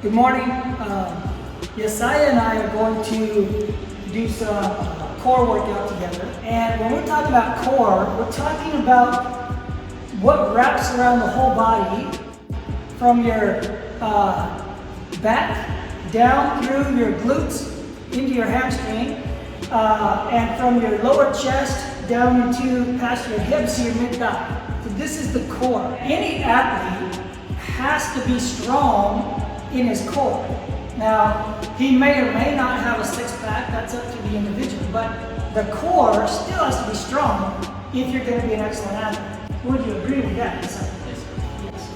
Good morning. Yesaya and I are going to do some core workout together. And when we're talking about core, we're talking about what wraps around the whole body from your back down through your glutes into your hamstring, and from your lower chest down into past your hips to your mid-thigh. So this is the core. Any athlete has to be strong in his core. Now, he may or may not have a six-pack, that's up to the individual, but the core still has to be strong if you're going to be an excellent athlete. Would you agree with that, Yesaya? Yes.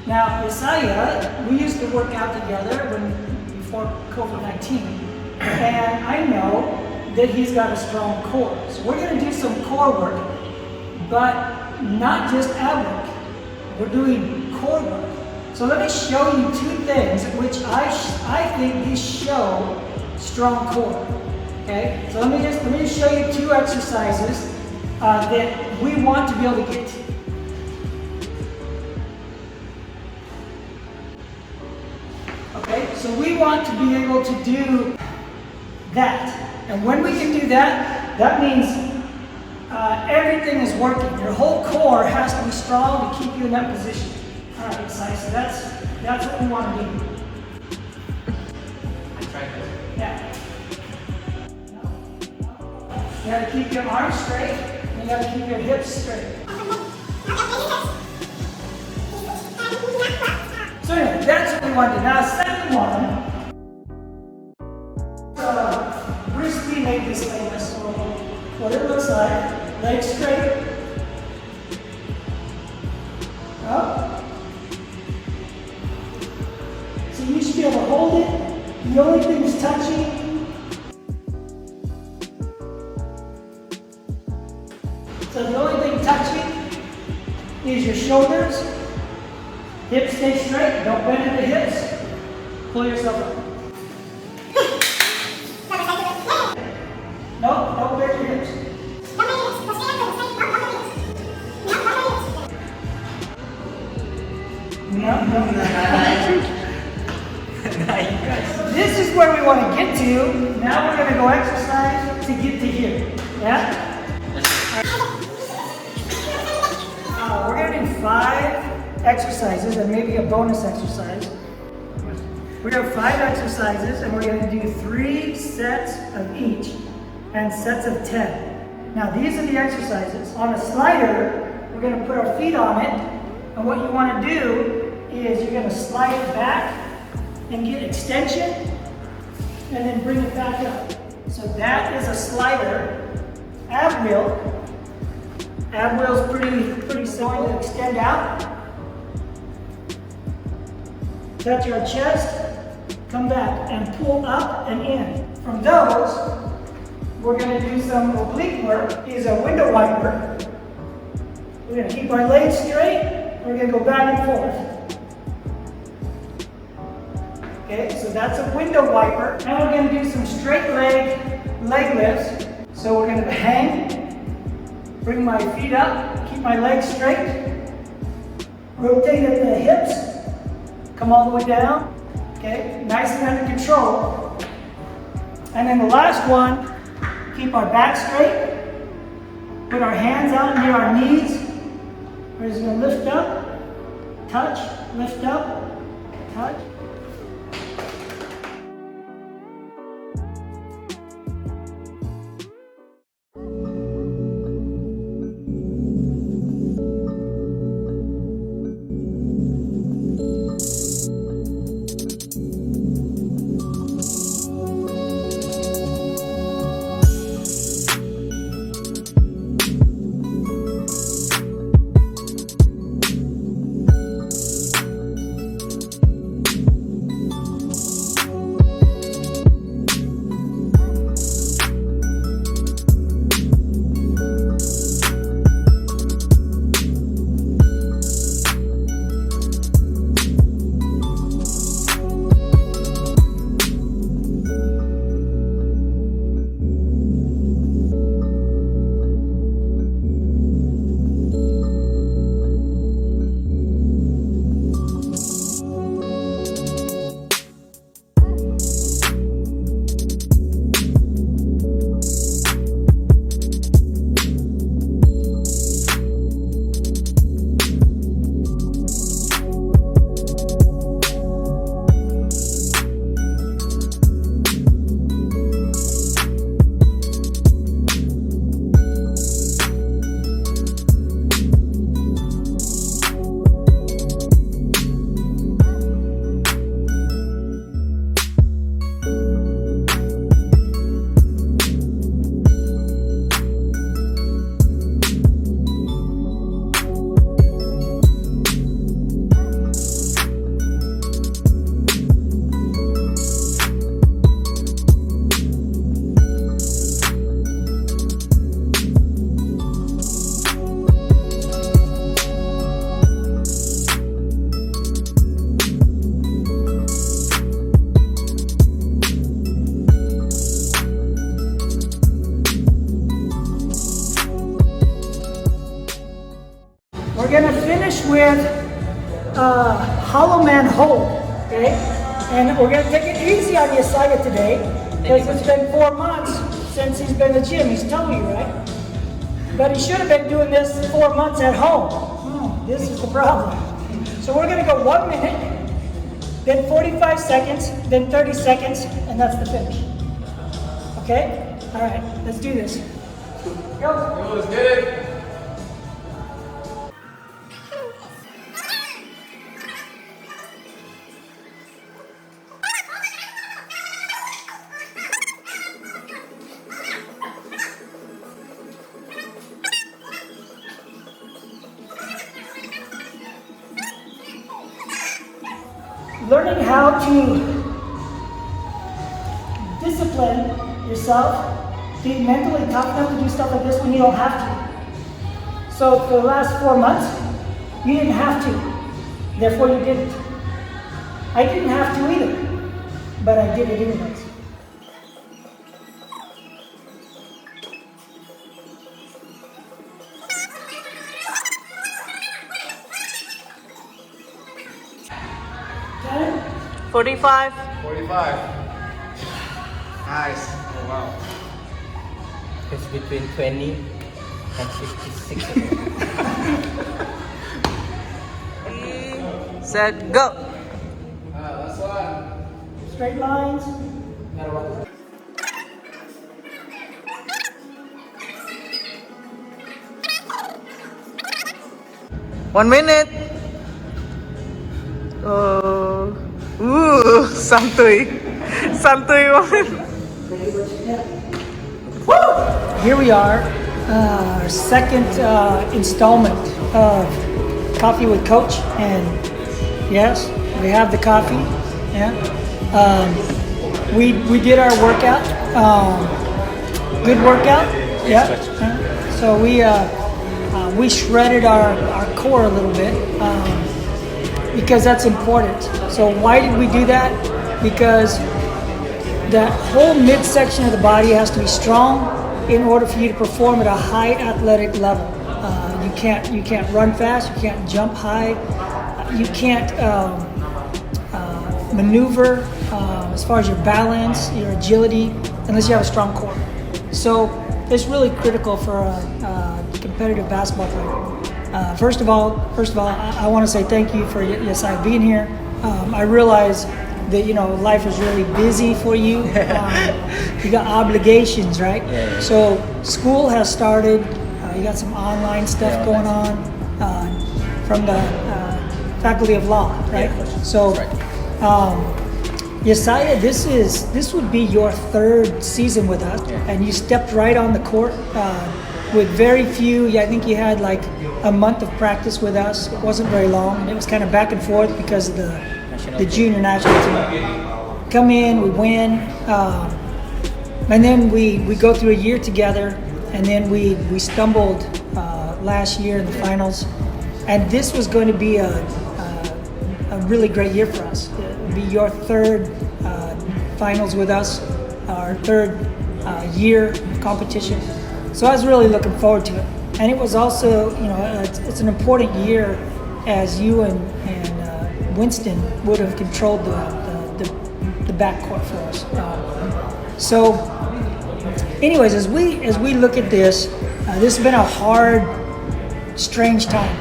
Now, Yesaya, we used to work out together before COVID-19, and I know that he's got a strong core. So we're going to do some core work, but not just ab work. We're doing core work. So let me show you two things which I think these show strong core. Okay? So let me just show you two exercises that we want to be able to get to. Okay? So we want to be able to do that. And when we can do that, that means everything is working. Your whole core has to be strong to keep you in that position. All right, Yesaya, so that's what we want to do. I tried this. Yeah. You got to keep your arms straight, and you got to keep your hips straight. So anyway, that's what we want to do. Now, second one. Bruce Lee made this famous. So what it looks like: legs straight, up. So you should be able to hold it. The only thing that's touching. So the only thing touching is your shoulders. Hips stay straight. Don't bend at the hips. Pull yourself up. No, don't bend your hips. No. This is where we want to get to. Now we're going to go exercise to get to here. Yeah? We're going to do 5 exercises and maybe a bonus exercise. We're going to have 5 exercises and we're going to do 3 sets of each and sets of 10. Now these are the exercises. On a slider, we're going to put our feet on it, and what you want to do is you're going to slide it back and get extension, and then bring it back up. So that is a slider. Ab wheel. Ab wheel is pretty simple. To extend out. Touch your chest. Come back and pull up and in. From those, we're going to do some oblique work. Is a window wiper. We're going to keep our legs straight. We're going to go back and forth. Okay, so that's a window wiper. Now we're going to do some straight leg lifts. So we're going to hang, bring my feet up, keep my legs straight, rotate at the hips, come all the way down. Okay, nice and under control. And then the last one, keep our back straight, put our hands out near our knees. We're just going to lift up, touch, lift up, touch. finish with hollow man hold, okay? And we're gonna take it easy on Yesaya today, because it's been 4 months since he's been in the gym. He's telling you, right? But he should have been doing this 4 months at home. This is the problem. So we're gonna go 1 minute, then 45 seconds, then 30 seconds, and that's the finish. Okay? All right, let's do this. Go. Let's get it. Learning how to discipline yourself, be mentally tough enough to do stuff like this when you don't have to. So for the last 4 months, you didn't have to. Therefore you didn't. I didn't have to either, but I did it anyways. Got it? 45. 45. Nice. Oh, wow. It's between 20 and 56. Set, go! Last one. Straight lines. 1 minute. Santuy. Santuy one. Here we are, our second installment of Coffee with Coach, and yes, we have the coffee. Yeah, we did our workout. Good workout. Yeah. So we shredded our core a little bit because that's important. So why did we do that? Because that whole midsection of the body has to be strong in order for you to perform at a high athletic level. You can't run fast. You can't jump high. You can't maneuver as far as your balance, your agility, unless you have a strong core. So it's really critical for a competitive basketball player. First of all, I want to say thank you for Yesaya being here. I realize that life is really busy for you. You got obligations, right? Yeah. So school has started. You got some online stuff going on from the Faculty of Law, right? So, Yesaya, this would be your third season with us, and you stepped right on the court with very few. I think you had like a month of practice with us. It wasn't very long, and it was kind of back and forth because of the junior national team. Come in, we win, and then we go through a year together, and then we stumbled last year in the finals, and this was going to be a really great year for us. It would be your third finals with us, our third year of competition. So I was really looking forward to it, and it was also it's an important year as you and Winston would have controlled the backcourt for us. So, anyways, as we look at this, this has been a hard, strange time.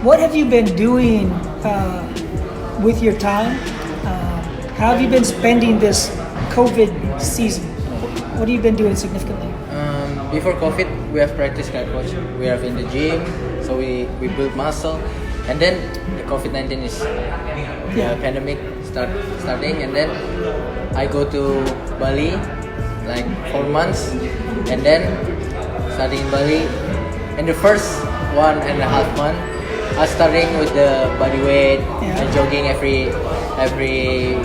What have you been doing with your time? How have you been spending this COVID season? What have you been doing significantly? Before COVID, we have practice, coach. We are in the gym, so we build muscle. And then the COVID-19 is pandemic starting, and then I go to Bali like 4 months, and then starting in Bali. In the first 1.5 months, I starting with the body weight and jogging every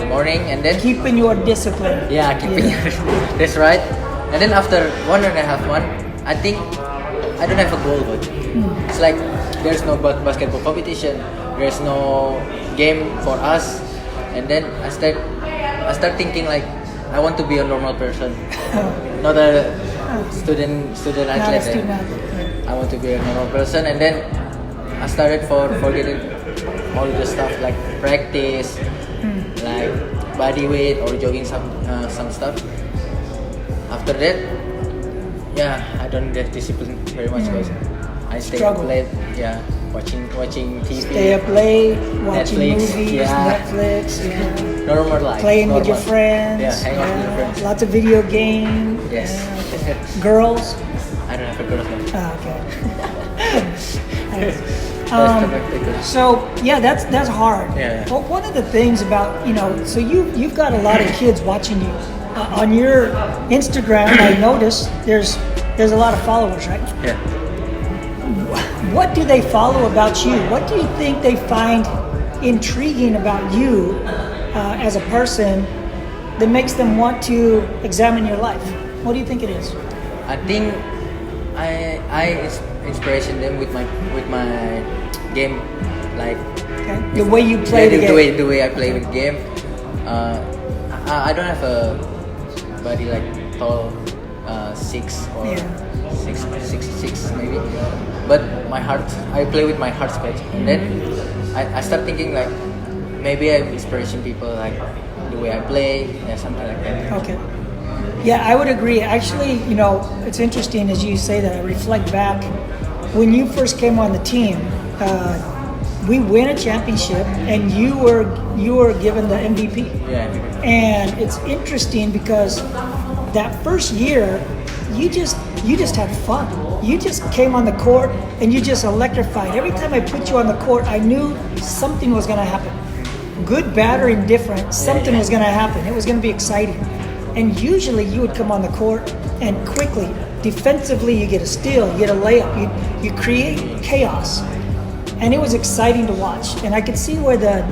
morning, and then keeping your discipline. That's right. And then after 1.5 months, I think I don't have a goal, but it's like there's no basketball competition, there's no game for us, and then I start thinking like I want to be a normal person, not a student athlete. I want to be a normal person, and then I started forgetting all the stuff like practice, like body weight or jogging some stuff. After that, yeah, I don't get disciplined very much because I stay up Struggle. late. Yeah, watching TV. Stay up late, watching Netflix, movies, yeah. Netflix, yeah. Normal life. Playing with your normal. friends. Yeah, hang out with your friends. Lots of video games. Yes. Yeah. Girls. I don't have a girlfriend. Okay. So yeah, that's hard. Yeah. But one of the things about so you've got a lot of kids watching you on your Instagram. I noticed there's a lot of followers, right? Yeah. What do they follow about you? What do you think they find intriguing about you as a person that makes them want to examine your life? What do you think it is? I think I inspiration them with my game, like Okay. The way you play the game. the way I play with game. I don't have a body like tall, 6 or Yeah. 6 maybe, but my heart, I play with my heart space, and then I start thinking like maybe I'm inspiration people like the way I play, something like that. Okay. Yeah, I would agree. Actually, it's interesting as you say that. I reflect back when you first came on the team. We win a championship, and you were given the MVP. Yeah. And it's interesting because that first year, you just had fun. You just came on the court and you just electrified. Every time I put you on the court, I knew something was going to happen. Good, bad, or indifferent, something was going to happen. It was going to be exciting. And usually you would come on the court and quickly, defensively, you get a steal, you get a layup, you create chaos. And it was exciting to watch. And I could see where the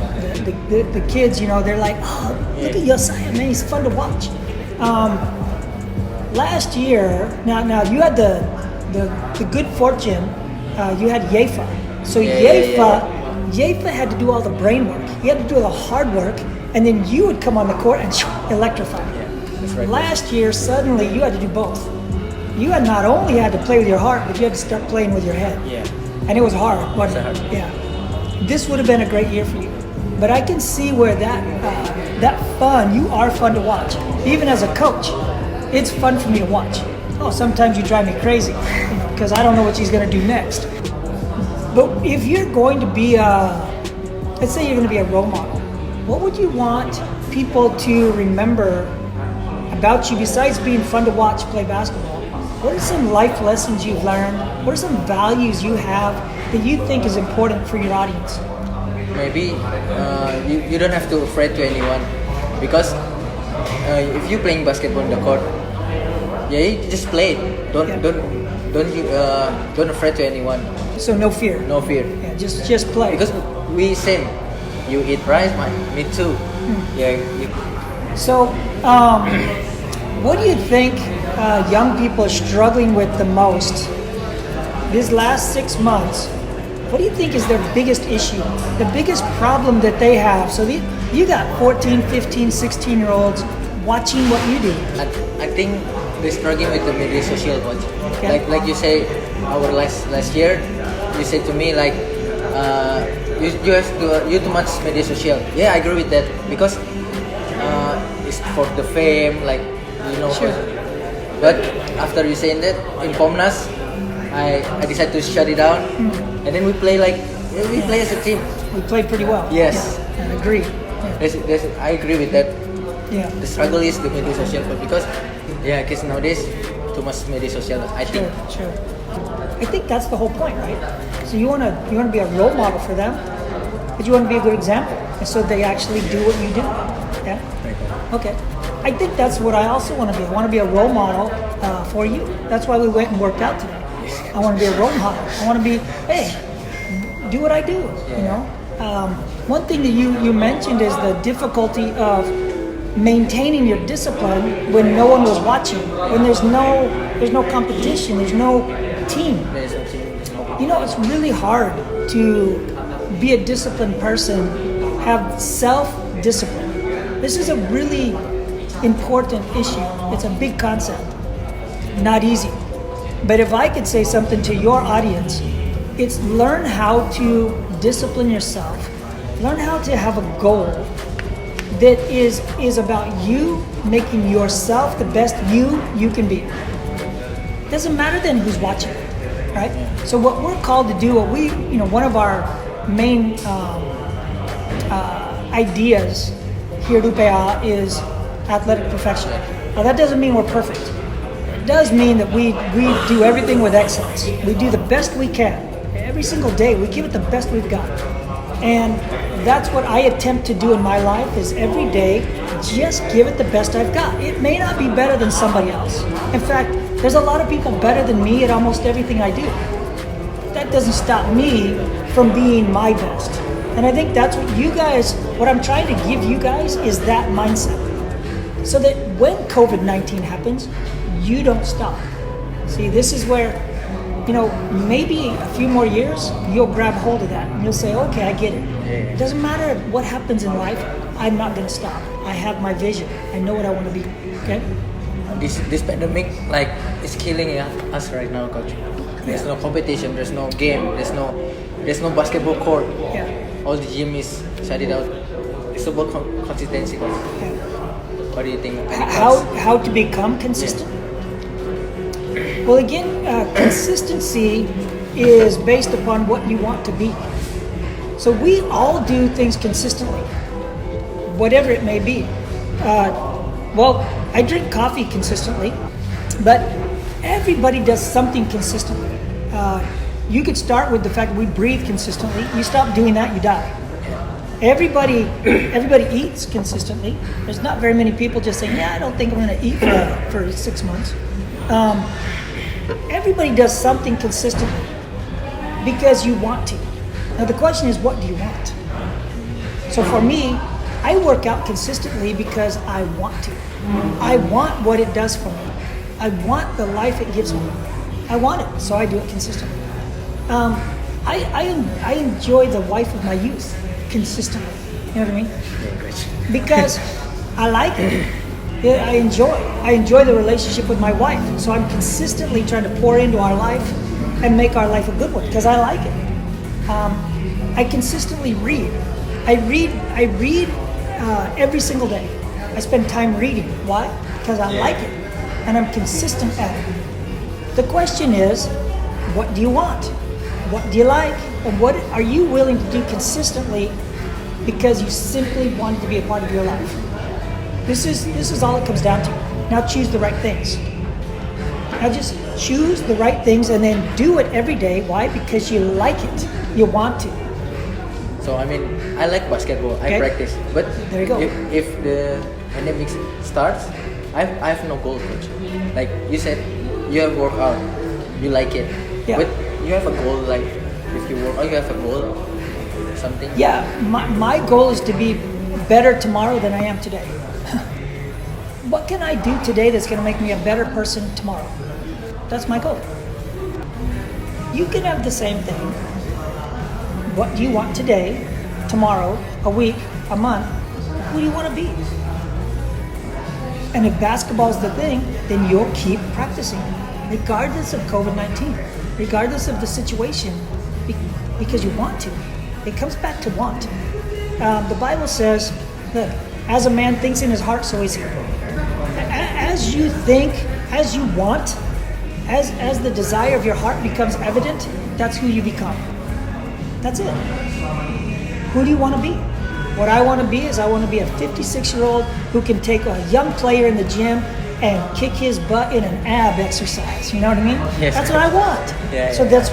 kids, they're like, oh, look at Yesaya, man, he's fun to watch. Last year, now you had the good fortune, you had Yefa. So Yefa had to do all the brain work. He had to do all the hard work, and then you would come on the court and electrify. That's right. Last year, suddenly you had to do both. You had not only had to play with your heart, but you had to start playing with your head. Yeah. And it was hard, wasn't It's it? hard. Yeah. This would have been a great year for you. But I can see where that fun, you are fun to watch. Even as a coach, it's fun for me to watch. Oh, sometimes you drive me crazy, because I don't know what she's going to do next. But if you're going to be let's say you're going to be a role model, what would you want people to remember about you besides being fun to watch play basketball? What are some life lessons you've learned? What are some values you have that you think is important for your audience? Maybe you don't have to afraid to anyone, because if you playing basketball in the court, you just play it. Don't afraid to anyone. So no fear. No fear. Yeah, just play. Because we same. You eat rice, me too. Yeah. So, what do you think young people are struggling with the most these last 6 months? What do you think is their biggest issue, the biggest problem that they have? So you got 14, 15, 16-year-olds watching what you do. I think they're struggling with the media social coach. Okay. Like you say, our last year, you said to me like, you too much media social. Yeah, I agree with that, because it's for the fame, like Sure. But after you saying that in Pomnas, I decided to shut it down, and then we play as a team. We played pretty well. Yes. Yeah, I agree. Yeah. I agree with that. Yeah. The struggle is the media social, because kids nowadays too much media social. I think. Sure. I think that's the whole point, right? So you wanna be a role model for them, but you want to be a good example, and so they actually do what you do. Yeah. Okay. I think that's what I also want to be. I want to be a role model for you. That's why we went and worked out today. I want to be a role model. I want to be, hey, do what I do. One thing that you mentioned is the difficulty of maintaining your discipline when no one was watching, when there's no competition, there's no team. It's really hard to be a disciplined person, have self-discipline. This is a really important issue. It's a big concept. Not easy. But if I could say something to your audience, It's learn how to discipline yourself. Learn how to have a goal that is about you making yourself the best you can be. Doesn't matter then who's watching, right? So what we're called to do, one of our main ideas here at UPA is athletic perfection. Now that doesn't mean we're perfect. It does mean that we do everything with excellence. We do the best we can. Every single day we give it the best we've got. And that's what I attempt to do in my life is every day just give it the best I've got. It may not be better than somebody else. In fact, there's a lot of people better than me at almost everything I do. That doesn't stop me from being my best. And I think that's what I'm trying to give you guys is that mindset. So that when COVID-19 happens, you don't stop. See, this is where, maybe a few more years, you'll grab hold of that and you'll say, okay, I get it. It doesn't matter what happens in life, I'm not going to stop. I have my vision. I know what I want to be, okay? This pandemic, is killing us right now, coach. There's no competition, there's no game, there's no basketball court. Yeah. All the gym is shut it out. It's about consistency, coach. Yeah. What do you think? How to become consistent? Well, again, consistency is based upon what you want to be. So we all do things consistently, whatever it may be. I drink coffee consistently, but everybody does something consistently. You could start with the fact that we breathe consistently. You stop doing that, you die. Everybody eats consistently. There's not very many people just saying, I don't think I'm going to eat for 6 months. Everybody does something consistently because you want to. Now the question is, what do you want? So for me, I work out consistently because I want to. I want what it does for me. I want the life it gives me. I want it, so I do it consistently. I enjoy the wife of my youth consistently. You know what I mean? Because I like it. I enjoy the relationship with my wife. So I'm consistently trying to pour into our life and make our life a good one because I like it. I consistently read. I read every single day. I spend time reading. Why? Because I like it, and I'm consistent at it. The question is, what do you want? What do you like? And what are you willing to do consistently because you simply want it to be a part of your life? This is all it comes down to. Now choose the right things. Now just choose the right things and then do it every day. Why? Because you like it. You want to. So I like basketball. I practice, but there you go. If the pandemic starts, I have no goal, coach. Like you said, you have workout, you like it, but you have a goal. Like if you work out, you have a goal, something. Yeah, my goal is to be better tomorrow than I am today. What can I do today that's going to make me a better person tomorrow? That's my goal. You can have the same thing. What do you want today, tomorrow, a week, a month? Who do you want to be? And if basketball is the thing, then you'll keep practicing, regardless of COVID-19, regardless of the situation, because you want to. It comes back to want. The Bible says, look, as a man thinks in his heart, so is he. As you think, as you want, as the desire of your heart becomes evident, that's who you become. That's it. Who do you want to be? What I want to be is I want to be a 56-year-old who can take a young player in the gym and kick his butt in an ab exercise. You know what I mean? Yes. That's what I want. So that's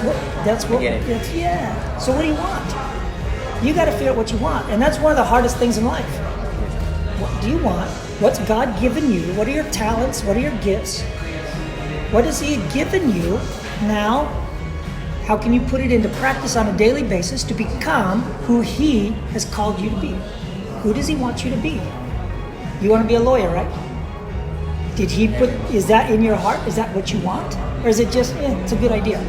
what. Yeah. So what do you want? You got to figure out what you want, and that's one of the hardest things in life. What do you want? What's God given you? What are your talents? What are your gifts? What has He given you? Now, how can you put it into practice on a daily basis to become who He has called you to be? Who does He want you to be? You want to be a lawyer, right? Did He put, is that in your heart? Is that what you want? Or is it just, it's a good idea?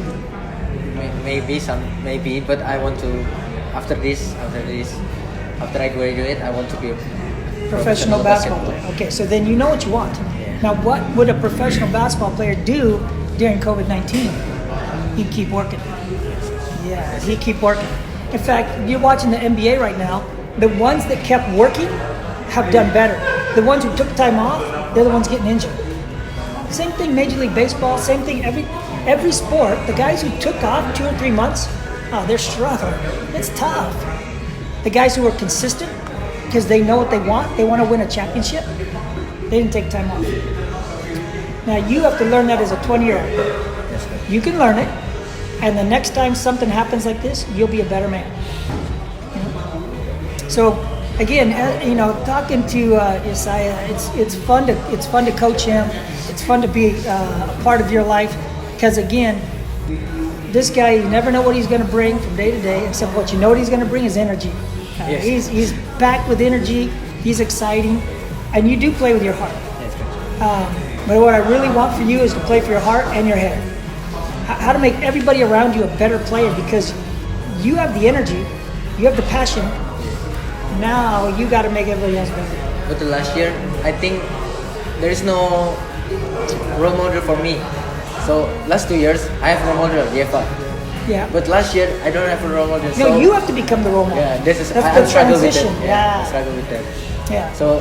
Maybe, but I want to, after I graduate, I want to be a professional basketball player. Okay, so then you know what you want. Yeah. Now, what would a professional basketball player do during COVID-19? He'd keep working. Yeah, he keep working. In fact, you're watching the NBA right now. The ones that kept working have done better. The ones who took time off, they're the ones getting injured. Same thing, Major League Baseball. Same thing, every sport. The guys who took off 2 or 3 months, oh, they're struggling. It's tough. The guys who are consistent because they know what they want to win a championship, they didn't take time off. Now you have to learn that as a 20-year-old. You can learn it, and the next time something happens like this, you'll be a better man. So again, talking to Yesaya, it's fun to coach him. It's fun to be a part of your life because again, this guy, you never know what he's going to bring from day to day. Except what you know what he's going to bring is energy. Yes. He's packed with energy. He's exciting, and you do play with your heart. But what I really want for you is to play for your heart and your head. How to make everybody around you a better player because you have the energy, you have the passion. Now you got to make everybody else better. But the last year, I think there is no role model for me. So last 2 years, I have a role model, Yefa. Yeah. But last year, I don't have a role model. No, so you have to become the role model. Yeah, That's I the struggle with transition. that. Yeah. I struggle with that. Yeah. So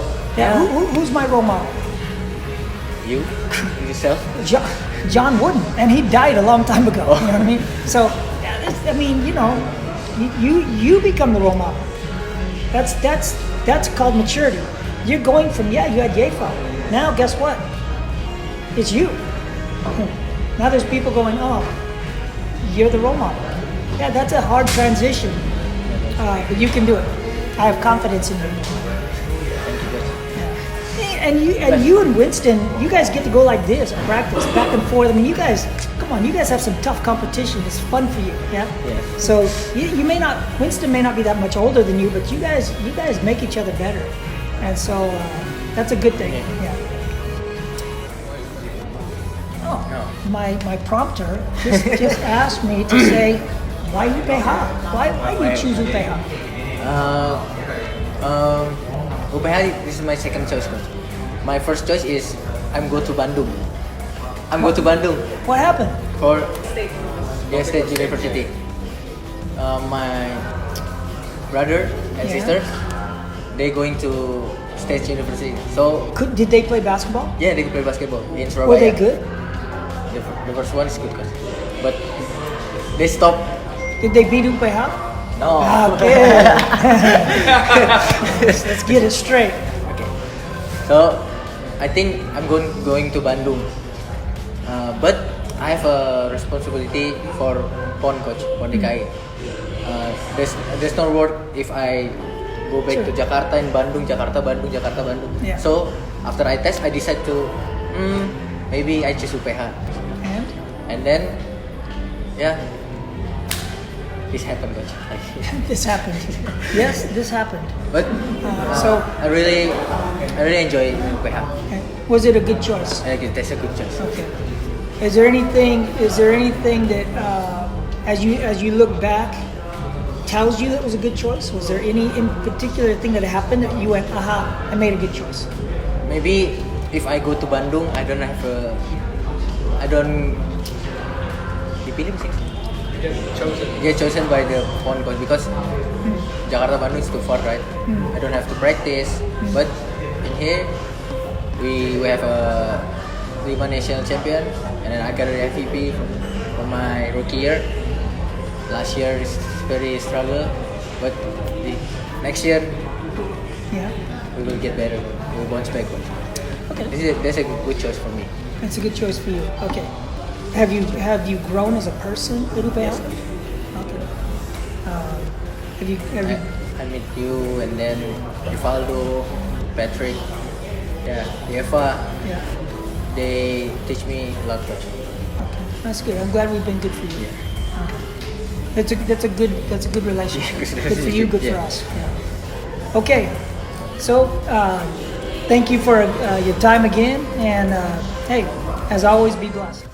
Who's my role model? you yourself. John Wooden, and he died a long time ago. You know what I mean? So, you become the role model. That's called maturity. You're going from you had Yefa. Now guess what? It's you. Now there's people going, oh, you're the role model. Yeah, that's a hard transition, but you can do it. I have confidence in you. And you and Winston, you guys get to go like this, practice back and forth. I mean, you guys, come on, you guys have some tough competition. It's fun for you, yeah. Yeah. So you may not, Winston may not be that much older than you, but you guys make each other better, and so that's a good thing. Yeah. Oh, No. my prompter just asked me to say, why UPH? Why you choose UPH? UPH, this is my second choice, coach. My first choice is I'm go to Bandung. Go to Bandung What happened? for the State University. My brother and Yeah. sister, they going to State University. So Did they play basketball? yeah, they play basketball in Surabaya. Were they good? The first one is good, coach. But they stopped. Did they beat UPH? No. Okay. Let's get it straight. Okay. So I think I'm going to Bandung. But I have a responsibility for PON, coach, PON DKI. There's no word if I go back to Jakarta and Bandung, Jakarta, Bandung. Yeah. So after I test, I decide to maybe I choose UPH. And then this happened, coach. This happened. Yes, this happened. But I really enjoy UPH. Okay. Was it a good choice? I think that's a good choice. Okay. Is there anything that as you look back tells you that was a good choice? Was there any in particular thing that happened that you went, aha, I made a good choice? Maybe if I go to Bandung, I don't dipilih sih. Chosen by the PON coach because Jakarta Bandung is too far, right? I don't have to practice. But in here, we have a 3 national champion, and then I got an MVP for my rookie year. Last year is very struggle, but the next year we will get better. We will bounce back. Okay. That's a good choice for me. That's a good choice for you. Okay. Have you grown as a person, Yes. Okay. Have you I meet you and then Rivaldo, Patrick, Eva. yeah. They teach me a lot, coach. Okay. That's good. I'm glad we've been good for you. Okay. That's a good relationship. Good for you, good for us. Yeah. Okay. So thank you for your time again, and hey, as always, be blessed.